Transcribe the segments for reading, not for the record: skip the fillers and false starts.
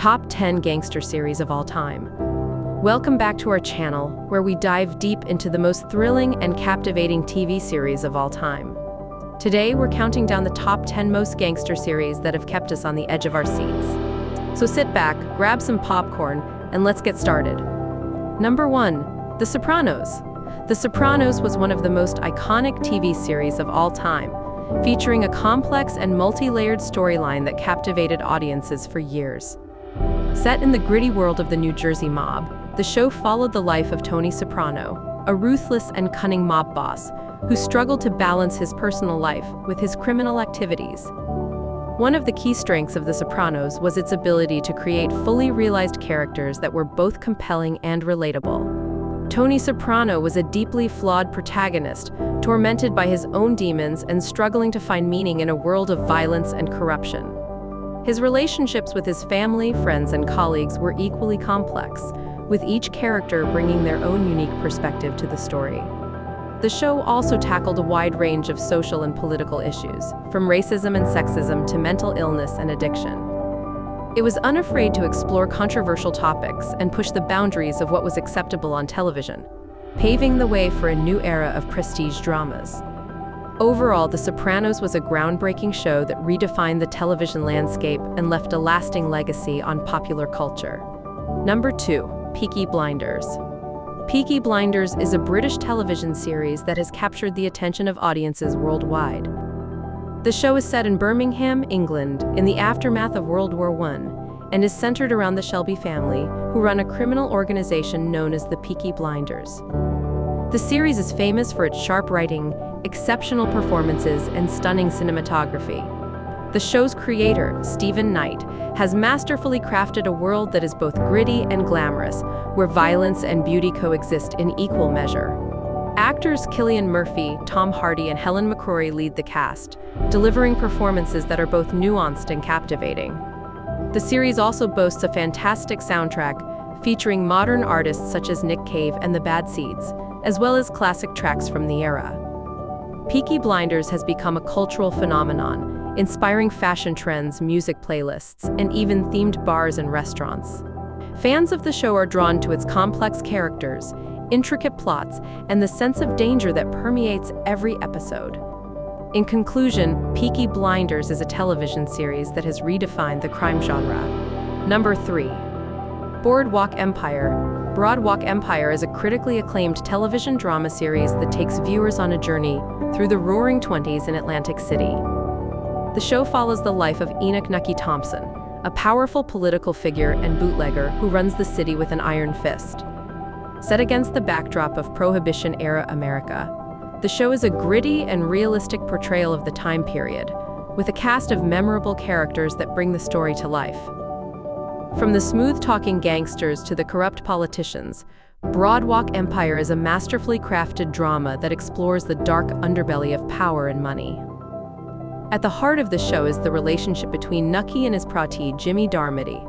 Top 10 Gangster Series of All Time. Welcome back to our channel, where we dive deep into the most thrilling and captivating TV series of all time. Today, we're counting down the top 10 most gangster series that have kept us on the edge of our seats. So sit back, grab some popcorn, and let's get started. Number 1. The Sopranos. The Sopranos was one of the most iconic TV series of all time, featuring a complex and multi-layered storyline that captivated audiences for years. Set in the gritty world of the New Jersey mob, the show followed the life of Tony Soprano, a ruthless and cunning mob boss who struggled to balance his personal life with his criminal activities. One of the key strengths of The Sopranos was its ability to create fully realized characters that were both compelling and relatable. Tony Soprano was a deeply flawed protagonist, tormented by his own demons and struggling to find meaning in a world of violence and corruption. His relationships with his family, friends, and colleagues were equally complex, with each character bringing their own unique perspective to the story. The show also tackled a wide range of social and political issues, from racism and sexism to mental illness and addiction. It was unafraid to explore controversial topics and push the boundaries of what was acceptable on television, paving the way for a new era of prestige dramas. Overall, The Sopranos was a groundbreaking show that redefined the television landscape and left a lasting legacy on popular culture. Number 2. Peaky Blinders. Peaky Blinders is a British television series that has captured the attention of audiences worldwide. The show is set in Birmingham, England, in the aftermath of World War I, and is centered around the Shelby family, who run a criminal organization known as the Peaky Blinders. The series is famous for its sharp writing, exceptional performances, and stunning cinematography. The show's creator, Stephen Knight, has masterfully crafted a world that is both gritty and glamorous, where violence and beauty coexist in equal measure. Actors Cillian Murphy, Tom Hardy, and Helen McCrory lead the cast, delivering performances that are both nuanced and captivating. The series also boasts a fantastic soundtrack, featuring modern artists such as Nick Cave and the Bad Seeds, as well as classic tracks from the era. Peaky Blinders has become a cultural phenomenon, inspiring fashion trends, music playlists, and even themed bars and restaurants. Fans of the show are drawn to its complex characters, intricate plots, and the sense of danger that permeates every episode. In conclusion, Peaky Blinders is a television series that has redefined the crime genre. Number 3. Boardwalk Empire. Boardwalk Empire is a critically acclaimed television drama series that takes viewers on a journey through the roaring 20s in Atlantic City. The show follows the life of Enoch Nucky Thompson, a powerful political figure and bootlegger who runs the city with an iron fist. Set against the backdrop of Prohibition-era America, the show is a gritty and realistic portrayal of the time period, with a cast of memorable characters that bring the story to life. From the smooth-talking gangsters to the corrupt politicians, Boardwalk Empire is a masterfully crafted drama that explores the dark underbelly of power and money. At the heart of the show is the relationship between Nucky and his protege, Jimmy Darmody.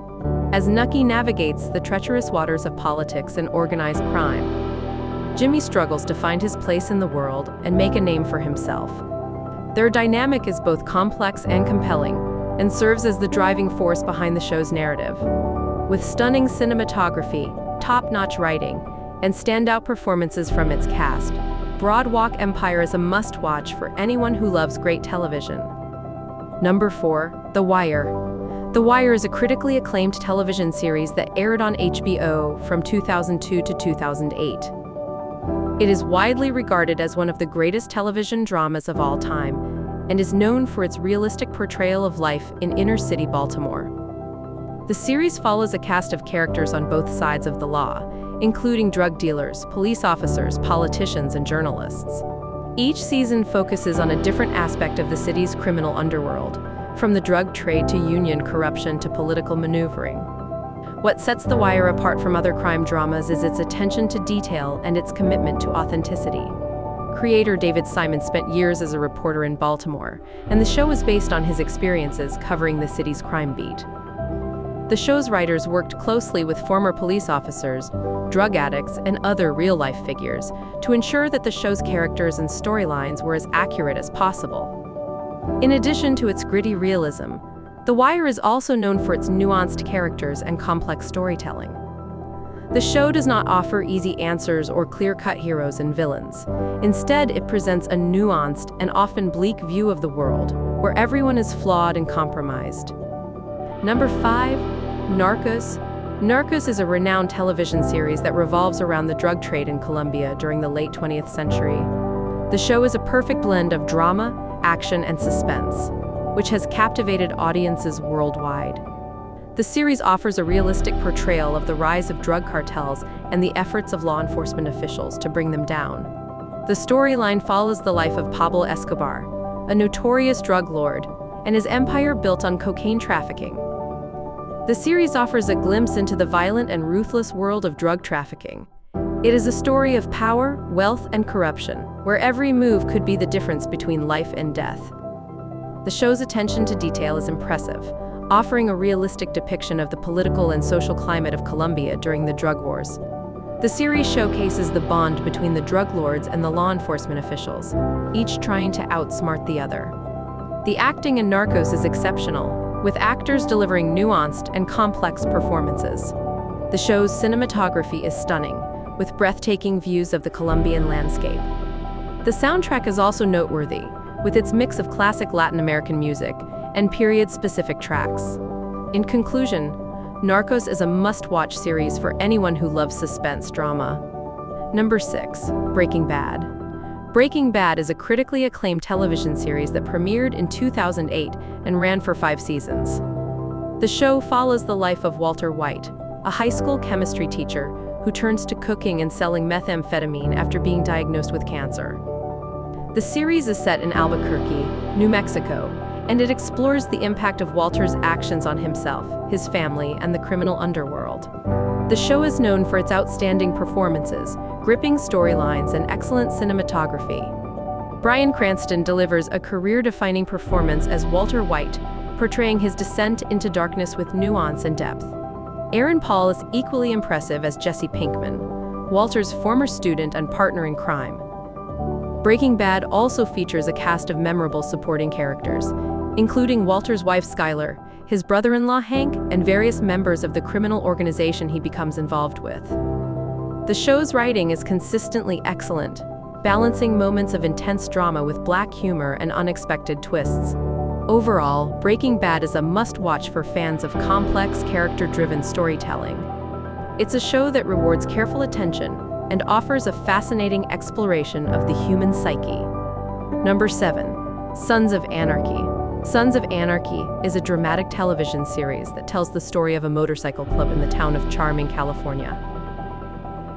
As Nucky navigates the treacherous waters of politics and organized crime, Jimmy struggles to find his place in the world and make a name for himself. Their dynamic is both complex and compelling, and serves as the driving force behind the show's narrative. With stunning cinematography, top-notch writing, and standout performances from its cast, Boardwalk Empire is a must-watch for anyone who loves great television. Number 4. The Wire. The Wire is a critically acclaimed television series that aired on HBO from 2002 to 2008. It is widely regarded as one of the greatest television dramas of all time, and is known for its realistic portrayal of life in inner-city Baltimore. The series follows a cast of characters on both sides of the law, including drug dealers, police officers, politicians, and journalists. Each season focuses on a different aspect of the city's criminal underworld, from the drug trade to union corruption to political maneuvering. What sets The Wire apart from other crime dramas is its attention to detail and its commitment to authenticity. Creator David Simon spent years as a reporter in Baltimore, and the show is based on his experiences covering the city's crime beat. The show's writers worked closely with former police officers, drug addicts, and other real-life figures to ensure that the show's characters and storylines were as accurate as possible. In addition to its gritty realism, The Wire is also known for its nuanced characters and complex storytelling. The show does not offer easy answers or clear-cut heroes and villains. Instead, it presents a nuanced and often bleak view of the world, where everyone is flawed and compromised. Number 5. Narcos. Narcos is a renowned television series that revolves around the drug trade in Colombia during the late 20th century. The show is a perfect blend of drama, action, and suspense, which has captivated audiences worldwide. The series offers a realistic portrayal of the rise of drug cartels and the efforts of law enforcement officials to bring them down. The storyline follows the life of Pablo Escobar, a notorious drug lord, and his empire built on cocaine trafficking. The series offers a glimpse into the violent and ruthless world of drug trafficking. It is a story of power, wealth, and corruption, where every move could be the difference between life and death. The show's attention to detail is impressive, offering a realistic depiction of the political and social climate of Colombia during the drug wars. The series showcases the bond between the drug lords and the law enforcement officials, each trying to outsmart the other. The acting in Narcos is exceptional, with actors delivering nuanced and complex performances. The show's cinematography is stunning, with breathtaking views of the Colombian landscape. The soundtrack is also noteworthy, with its mix of classic Latin American music and period-specific tracks. In conclusion, Narcos is a must-watch series for anyone who loves suspense drama. Number 6. Breaking Bad. Breaking Bad is a critically acclaimed television series that premiered in 2008 and ran for 5 seasons. The show follows the life of Walter White, a high school chemistry teacher who turns to cooking and selling methamphetamine after being diagnosed with cancer. The series is set in Albuquerque, New Mexico, and it explores the impact of Walter's actions on himself, his family, and the criminal underworld. The show is known for its outstanding performances, gripping storylines, and excellent cinematography. Bryan Cranston delivers a career-defining performance as Walter White, portraying his descent into darkness with nuance and depth. Aaron Paul is equally impressive as Jesse Pinkman, Walter's former student and partner in crime. Breaking Bad also features a cast of memorable supporting characters, including Walter's wife Skyler, his brother-in-law Hank, and various members of the criminal organization he becomes involved with. The show's writing is consistently excellent, balancing moments of intense drama with black humor and unexpected twists. Overall, Breaking Bad is a must-watch for fans of complex, character-driven storytelling. It's a show that rewards careful attention and offers a fascinating exploration of the human psyche. Number 7. Sons of Anarchy. Sons of Anarchy is a dramatic television series that tells the story of a motorcycle club in the town of Charming, California.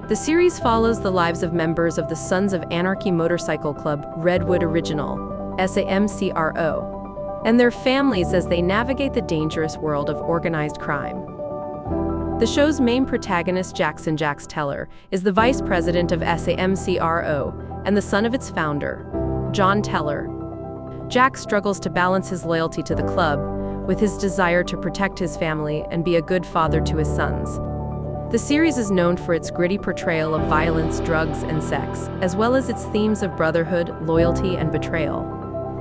The series follows the lives of members of the Sons of Anarchy motorcycle club Redwood Original, SAMCRO, and their families as they navigate the dangerous world of organized crime. The show's main protagonist, Jackson Jax Teller, is the vice president of SAMCRO and the son of its founder, John Teller. Jack struggles to balance his loyalty to the club with his desire to protect his family and be a good father to his sons. The series is known for its gritty portrayal of violence, drugs, and sex, as well as its themes of brotherhood, loyalty, and betrayal.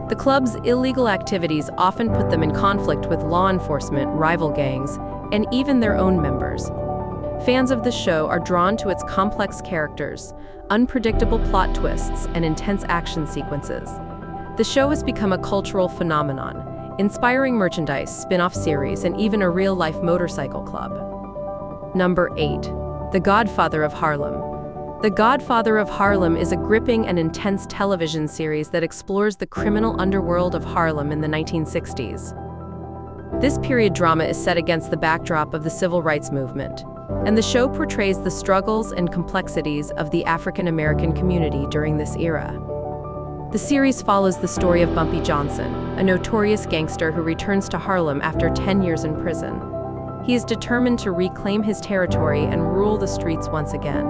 The club's illegal activities often put them in conflict with law enforcement, rival gangs, and even their own members. Fans of the show are drawn to its complex characters, unpredictable plot twists, and intense action sequences. The show has become a cultural phenomenon, inspiring merchandise, spin-off series, and even a real-life motorcycle club. Number 8. The Godfather of Harlem. The Godfather of Harlem is a gripping and intense television series that explores the criminal underworld of Harlem in the 1960s. This period drama is set against the backdrop of the civil rights movement, and the show portrays the struggles and complexities of the African American community during this era. The series follows the story of Bumpy Johnson, a notorious gangster who returns to Harlem after 10 years in prison. He is determined to reclaim his territory and rule the streets once again.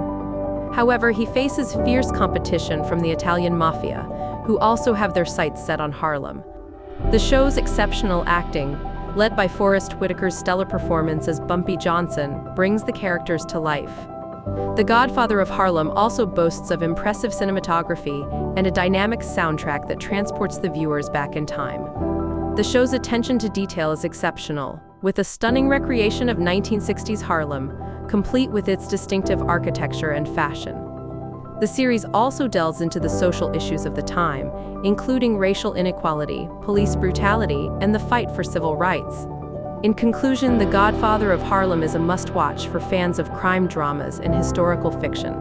However, he faces fierce competition from the Italian mafia, who also have their sights set on Harlem. The show's exceptional acting, led by Forrest Whitaker's stellar performance as Bumpy Johnson, brings the characters to life. The Godfather of Harlem also boasts of impressive cinematography and a dynamic soundtrack that transports the viewers back in time. The show's attention to detail is exceptional, with a stunning recreation of 1960s Harlem, complete with its distinctive architecture and fashion. The series also delves into the social issues of the time, including racial inequality, police brutality, and the fight for civil rights. In conclusion, The Godfather of Harlem is a must-watch for fans of crime dramas and historical fiction.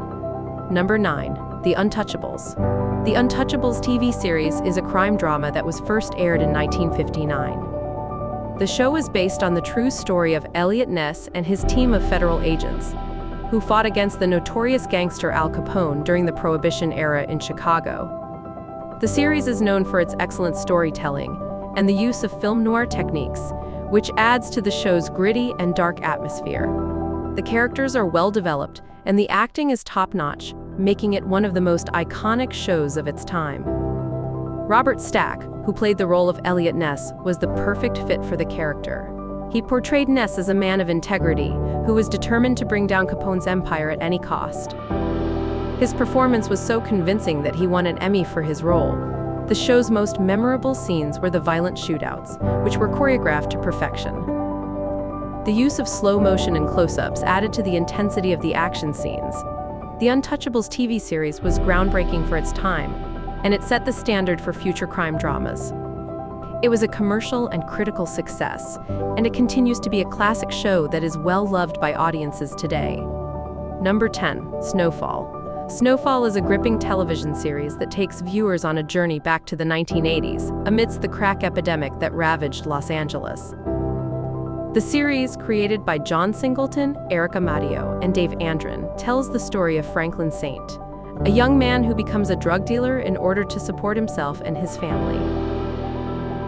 Number 9. The Untouchables. The Untouchables TV series is a crime drama that was first aired in 1959. The show is based on the true story of Eliot Ness and his team of federal agents, who fought against the notorious gangster Al Capone during the Prohibition era in Chicago. The series is known for its excellent storytelling and the use of film noir techniques, which adds to the show's gritty and dark atmosphere. The characters are well developed, and the acting is top-notch, making it one of the most iconic shows of its time. Robert Stack, who played the role of Eliot Ness, was the perfect fit for the character. He portrayed Ness as a man of integrity, who was determined to bring down Capone's empire at any cost. His performance was so convincing that he won an Emmy for his role. The show's most memorable scenes were the violent shootouts, which were choreographed to perfection. The use of slow motion and close-ups added to the intensity of the action scenes. The Untouchables TV series was groundbreaking for its time, and it set the standard for future crime dramas. It was a commercial and critical success, and it continues to be a classic show that is well loved by audiences today. Number 10. Snowfall. Snowfall is a gripping television series that takes viewers on a journey back to the 1980s, amidst the crack epidemic that ravaged Los Angeles. The series, created by John Singleton, Eric Amadio, and Dave Andron, tells the story of Franklin Saint, a young man who becomes a drug dealer in order to support himself and his family.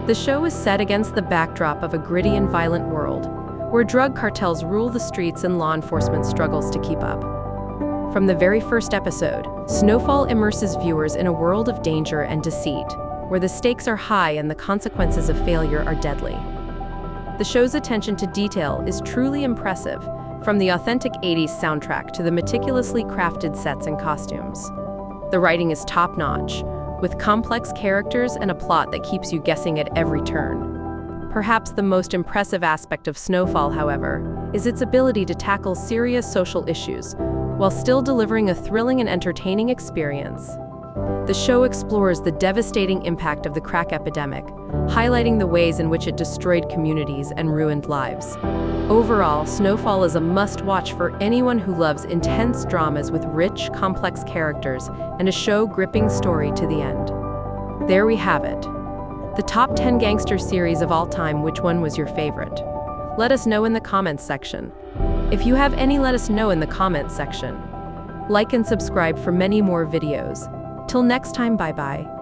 The show is set against the backdrop of a gritty and violent world, where drug cartels rule the streets and law enforcement struggles to keep up. From the very first episode, Snowfall immerses viewers in a world of danger and deceit, where the stakes are high and the consequences of failure are deadly. The show's attention to detail is truly impressive, from the authentic 80s soundtrack to the meticulously crafted sets and costumes. The writing is top-notch, with complex characters and a plot that keeps you guessing at every turn. Perhaps the most impressive aspect of Snowfall, however, is its ability to tackle serious social issues, while still delivering a thrilling and entertaining experience. The show explores the devastating impact of the crack epidemic, highlighting the ways in which it destroyed communities and ruined lives. Overall, Snowfall is a must-watch for anyone who loves intense dramas with rich, complex characters and a show-gripping story to the end. There we have it. The top 10 gangster series of all time. Which one was your favorite? Let us know in the comments section. If you have any, let us know in the comments section. Like and subscribe for many more videos. Till next time, bye-bye.